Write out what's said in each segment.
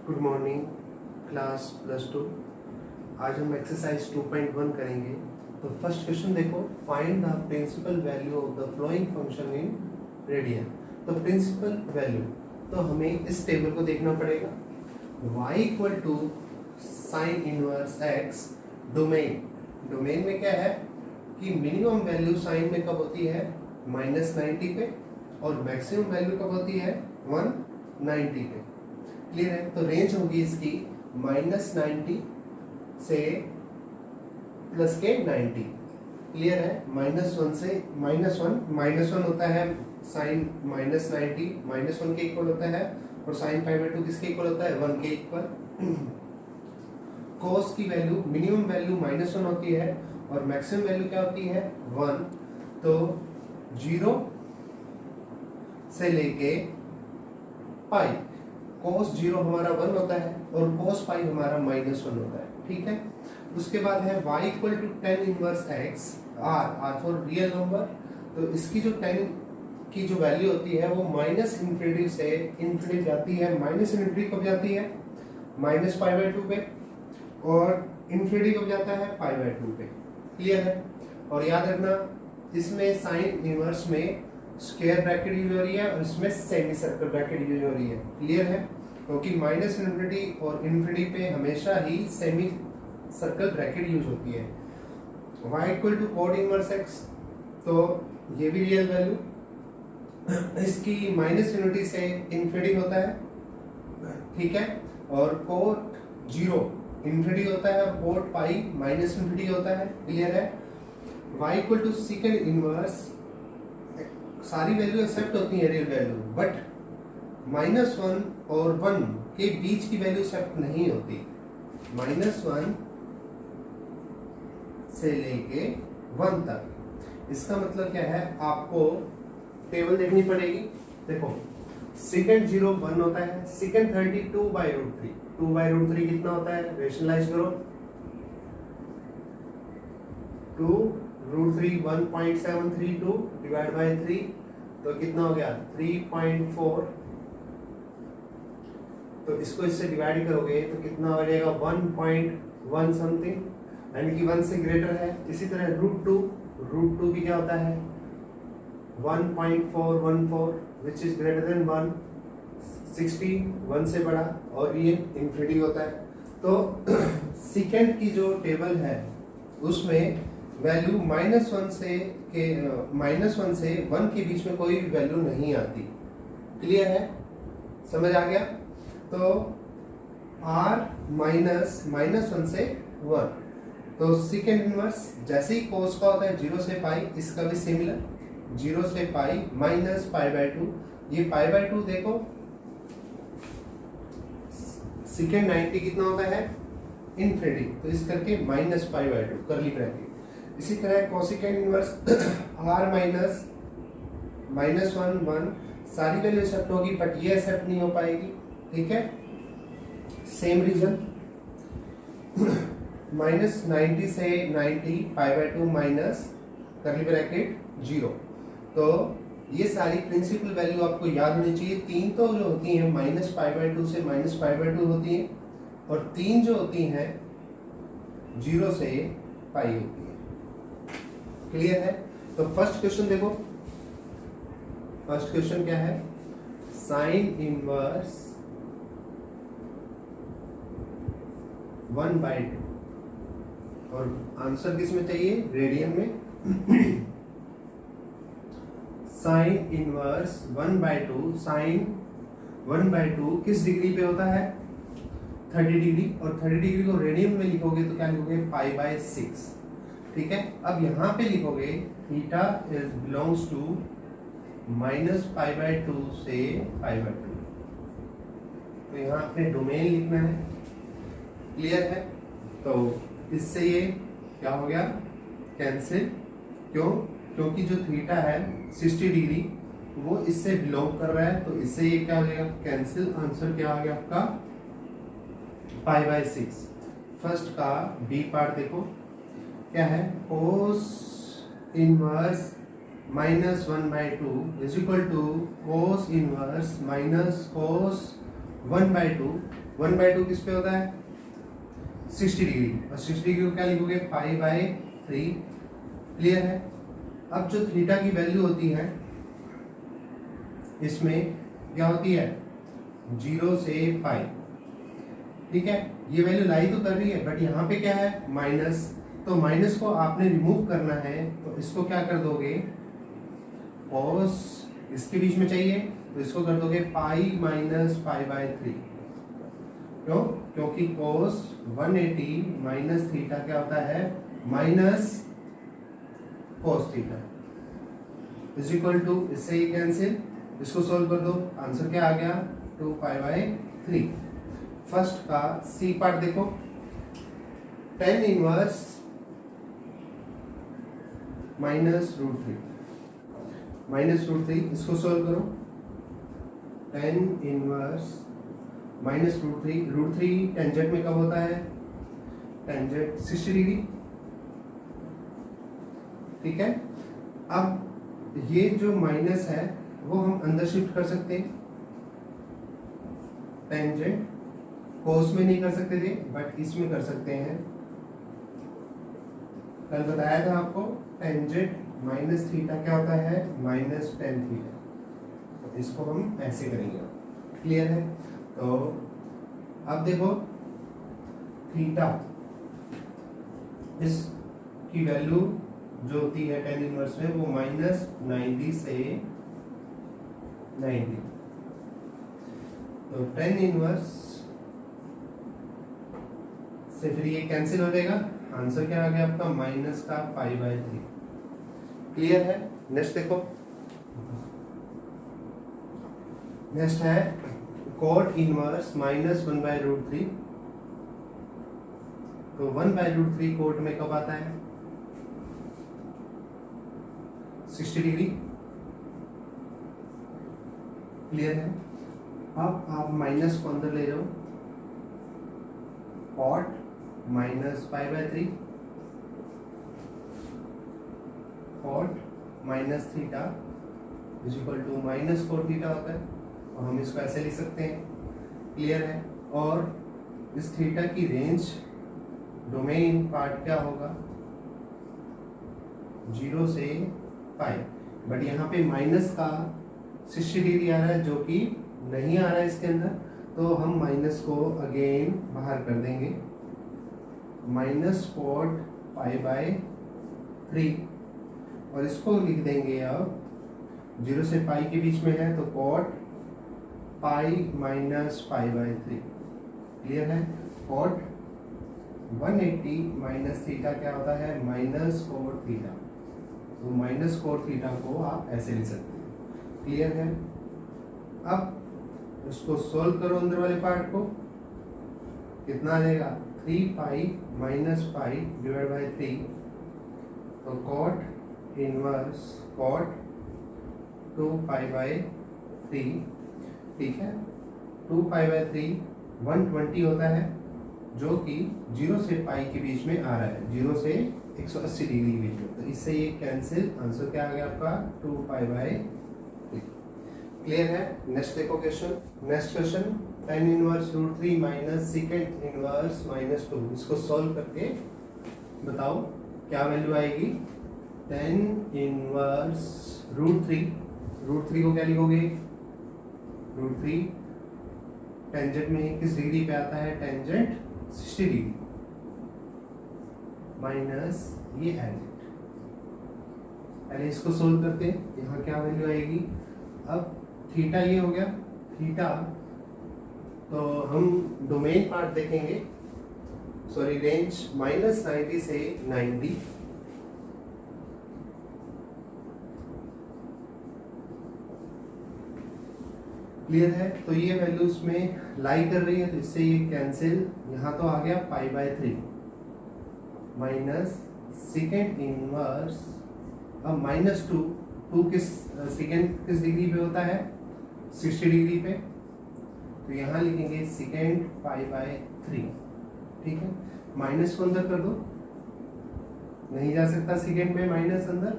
Good morning class +2। आज हम exercise 2.1 करेंगे। तो फर्स्ट क्वेश्चन देखो, find the principal value of the following function in radian. तो प्रिंसिपल वैल्यू तो हमें इस टेबल को देखना पड़ेगा। y equal to sine inverse x domain. Domain में क्या है कि मिनिमम वैल्यू साइन में कब होती है -90 पे, और मैक्सिमम वैल्यू कब होती है 190 पे। क्लियर है? तो रेंज होगी इसकी -90 से प्लस के 90। क्लियर है? -1 से -1 होता है साइन -90, -1 के इक्वल होता है, और साइन π/2 किसके इक्वल होता है 1 के इक्वल। कोस की वैल्यू मिनिमम वैल्यू -1 होती है और मैक्सिमम वैल्यू क्या होती है 1। तो 0 से लेके पाई, कोस 0 हमारा 1 होता है और कोस पाई हमारा -1 होता है। ठीक है? उसके बाद है y equal to tan inverse x, r for real number. तो इसकी जो tan की जो वैल्यू होती है वो -∞ से इन्फिनिटी जाती है। -∞ कब जाती है -π/2 पे, और इन्फिनिटी कब जाता है π/2 पे। क्लियर है? और याद रखना इसमें साइन इनवर्स में स्क्वायर ब्रैकेट यूज हो रही है और इसमें सेमी सर्कल ब्रैकेट यूज हो रही है। क्लियर है? क्योंकि -∞ और इन्फिनिटी पे हमेशा ही सेमी सर्कल ब्रैकेट यूज होती है। y equal to cot inverse x, तो ये भी रियल वैल्यू, इसकी -∞ से इन्फिनिटी होता है। ठीक है? और कोट 0 इन्फिनिटी होता है और कोट पाई -∞ होता है। क्लियर है? y equal to second inverse, सारी वैल्यू एक्सेप्ट होती है रियल वैल्यू, बट -1 और 1 के बीच की वैल्यू एक्सेप्ट नहीं होती। -1 से लेके 1 तक। इसका मतलब क्या है, आपको टेबल देखनी पड़ेगी। देखो सेकंड 0 1 होता है, सेकंड 30 2/√3। 2/√3 कितना होता है, रेशनलाइज करो। 2√3 1.732 डिवाइड बाय 3, तो कितना हो गया 3.4। तो इसको इससे डिवाइड करोगे तो कितना हो जाएगा 1.1 समथिंग, यानी कि 1 से ग्रेटर है। इसी तरह √2 भी क्या होता है 1.414 विच इज ग्रेटर देन 1, 60 1 से बड़ा, और ये इन्फिनिटी होता है। तो सेकंड की जो टेबल है उसमें वैल्यू -1 से 1 के बीच में कोई भी वैल्यू नहीं आती। क्लियर है? समझ आ गया? तो r -1 से 1, तो सेकंड इनवर्स जैसे ही कोस का होता है 0 से पाई, इसका भी सिमिलर 0 से पाई -π/2। ये π/2 देखो, सेकंड 90 कितना होता है इन्फिनिटी, तो इस करके -π/2 करली ब्रैकेट। इसी तरह कोसेकेंड इनवर्स r -1 सारी वैल्यू एक्सेप्ट होगी, बट ये एक्सेप्ट नहीं हो पाएगी। ठीक है? सेम रीजन -90 से 90 π/2 माइनस करली ब्रैकेट 0। तो ये सारी प्रिंसिपल वैल्यू आपको याद होनी चाहिए। 3 तो जो होती हैं -π/2 से -π/2 होती हैं, और 3 जो होती हैं 0 से पाई होती है। क्लियर है? तो फर्स्ट क्वेश्चन देखो, फर्स्ट क्वेश्चन क्या है, साइन इनवर्स 1/2, और आंसर किस में चाहिए रेडियन में। साइन इनवर्स 1/2, साइन 1/2 किस डिग्री पे होता है 30 डिग्री, और 30 डिग्री को रेडियन में लिखोगे तो क्या लिखोगे π/6। ठीक है? अब यहाँ पे लिखोगे थीटा इज बिलोंग्स टू -π/2 से π/2, तो यहाँ पे डोमेन लिखना है। क्लियर है? तो इससे ये क्या हो गया कैंसिल। क्यों? क्योंकि जो थीटा है 60 डिग्री वो इससे बिलोंग कर रहा है, तो इससे ये क्या हो जाएगा कैंसिल। आंसर क्या आ गया आपका π/6। फर्स्ट का बी पार्ट देखो क्या है, cos inverse -1/2 is equal to cos inverse minus cos 1/2 किस पे होता है 60 डिग्री, और 60 डिग्री को क्या लिखोगे π/3। क्लियर है। अब जो थीटा की वैल्यू होती है इसमें क्या होती है 0 से पाई। ठीक है, ये वैल्यू लाई तो कर रही है बट यहाँ पे क्या है माइनस, तो माइनस को आपने रिमूव करना है तो इसको क्या कर दोगे cos इसके बीच में चाहिए तो इसको कर दोगे π-π/3। क्यों? क्योंकि cos 180 माइनस थीटा क्या होता है minus cos theta is equal to, इससे ये कैंसिल, इसको सोल्व कर दो, आंसर क्या आ गया 2π/3। फर्स्ट का सी पार्ट देखो, tan इनवर्स -√3 इसको सोल्व करो। tan इनवर्स -√3 टेंजेंट में कब होता है टेंजेंट 60 डिग्री। ठीक है, अब ये जो माइनस है वो हम अंदर शिफ्ट कर सकते हैं, टेंजेंट कोस में नहीं कर सकते थे बट इसमें कर सकते हैं। कल बताया था आपको टेंजेंट माइनस थीटा क्या होता है -tan थीटा, तो इसको हम ऐसे करेंगे। क्लियर है। तो अब देखो थीटा इस की वैल्यू जो होती है tan इनवर्स में वो -90 से 90, तो tan इनवर्स से फिर ये कैंसिल हो जाएगा, आंसर क्या आ गया आपका माइनस का π/3। क्लियर है। नेक्स्ट देखो, नेक्स्ट है cot इनवर्स -1/√3। तो 1/√3 कोट में कब आता है 60 डिग्री। क्लियर है। अब आप माइनस को अंदर ले जाओ, cot -π/3 cot minus theta is equal to -cot theta होता है, और हम इसको ऐसे लिख सकते हैं। क्लियर है। और इस थीटा की रेंज डोमेन पार्ट क्या होगा 0 से पाई, बट यहाँ पे माइनस का 60 डिग्री आ रहा है जो कि नहीं आ रहा है इसके अंदर, तो हम माइनस को अगेन बाहर कर देंगे, -cot π/3, और इसको लिख देंगे अब 0 से पाई के बीच में है तो cot π-π/3। क्लियर है। cot 180 माइनस थीटा क्या होता है -cot थीटा, तो -cot थीटा को आप ऐसे लिख सकते हैं। क्लियर है। अब इसको सोल्व करो अंदर वाले पार्ट को, कितना आ जाएगा 3π - π/3, तो cot इनवर्स cot 2π/3। ठीक है, 2π/3 120 होता है जो कि 0 से पाई के बीच में आ रहा है, 0 से 180 डिग्री के बीच में, तो इससे ये कैंसिल, आंसर क्या आ गया आपका 2π/3। क्लियर है। नेक्स्ट देखो question, next question tan inverse √3 minus second inverse -2, इसको सॉल्व करके बताओ क्या वैल्यू आएगी। tan इनवर्स √3 को क्या लिखोगे √3 टेंजेंट में किस डिग्री पे आता है टेंजेंट 60 डिग्री माइनस ये एंजेंट। पहले इसको सोल्व करते हैं, यहाँ क्या वैल्यू आएगी। अब थीटा ये हो गया थीटा, तो हम डोमेन पार्ट देखेंगे, सॉरी रेंज -90 से 90। क्लियर है। तो ये वैल्यू उसमें लाई कर रही है तो इससे ये कैंसिल, यहाँ तो आ गया π/3 माइनस सेकेंड इनवर्स, अब -2 किस सेकेंड किस डिग्री पे होता है 60 डिग्री पे, तो यहाँ लिखेंगे सेकेंड π/3। ठीक है, माइनस को अंदर कर दो, नहीं जा सकता सेकेंड में माइनस अंदर,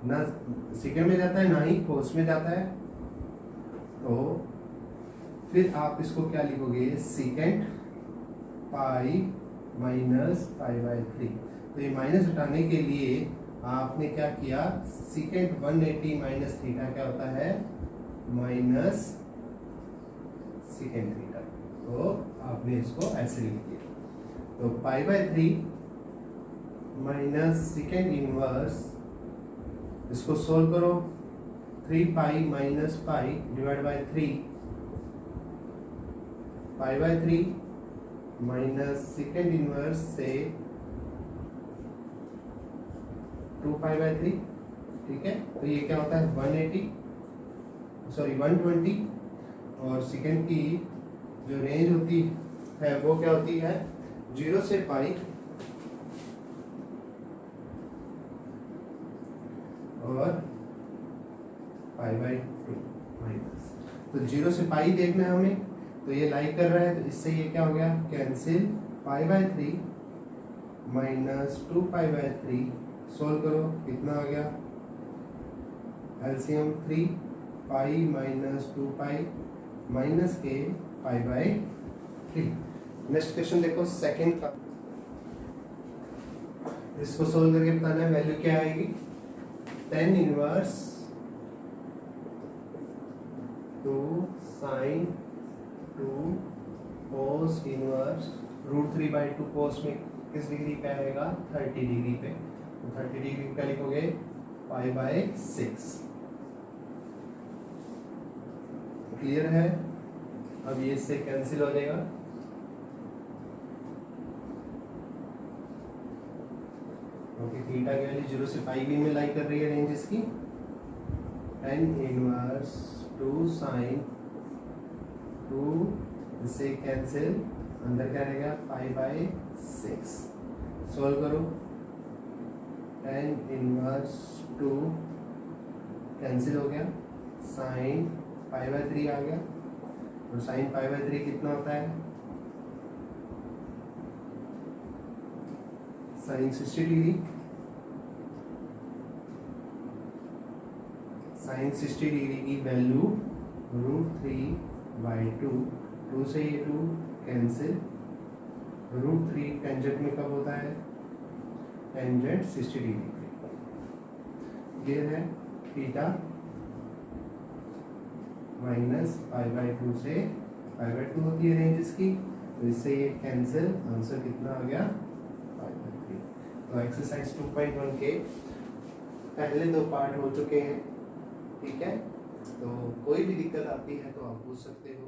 ना सेकेंड में जाता है ना ही कोस में जाता है, तो फिर आप इसको क्या लिखोगे, second pi minus pi by 3। तो ये माइनस हटाने के लिए आपने क्या किया, सेकेंड 180 माइनस थीटा क्या होता है, माइनस सेकेंड थीटा। तो आपने इसको ऐसे लिख दिया। तो pi by 3 minus second inverse, इसको सोल्व करो, 3 pi minus pi divide by 3, pi by 3 minus second inverse से 2 पाई बाय 3। ठीक है, तो ये क्या होता है 120 और सेकेंड की जो रेंज होती है वो क्या होती है 0 से पाई और पाई बाय 2 माइनस। तो 0 से पाई देखना है हमें, तो ये लाइक कर रहा है, तो इससे ये क्या हो गया, cancel, pi by 3 minus 2 pi by 3, solve करो, कितना आ गया, LCM 3 pi minus 2 pi minus के पाई बाय 3। नेक्स्ट क्वेश्चन देखो सेकंड का, इसको सोल्व करके बताना है वैल्यू क्या आएगी, tan inverse 2 sin 2 cos inverse √3/2 cos में किस डिग्री पे आएगा, 30 डिग्री पे। तो 30 डिग्री का लिखोगे पाई बाय 6। क्लियर है, अब ये इससे कैंसिल हो जाएगा, ओके। थीटा की वैल्यू 0 से पाई भी में लाई कर रही है रेंज इसकी, tan इनवर्स 2 sin 2, इससे कैंसिल, अंदर क्या रहेगा पाई बाय 6, सोल्व करो, tan इनवर्स 2 कैंसिल हो गया, sin पाई बाय 3 आ गया, और sin पाई बाय 3 कितना होता है, sin 60 डिग्री, sin 60 डिग्री की वैल्यू √3/2, 2 से ये 2 कैंसिल, √3 टेंजेंट में कब होता है, टेंजेंट 60 डिग्री पे। ये है थीटा माइनस पाई बाय 2 से पाई बाय 2 होती है रेंज इसकी, तो इससे ये कैंसिल, आंसर कितना आ गया, पाई बाय 3। तो एक्सरसाइज 2.1 के पहले 2 पार्ट हो चुके हैं, ठीक है। तो कोई भी दिक्कत आती है तो आप पूछ सकते हो।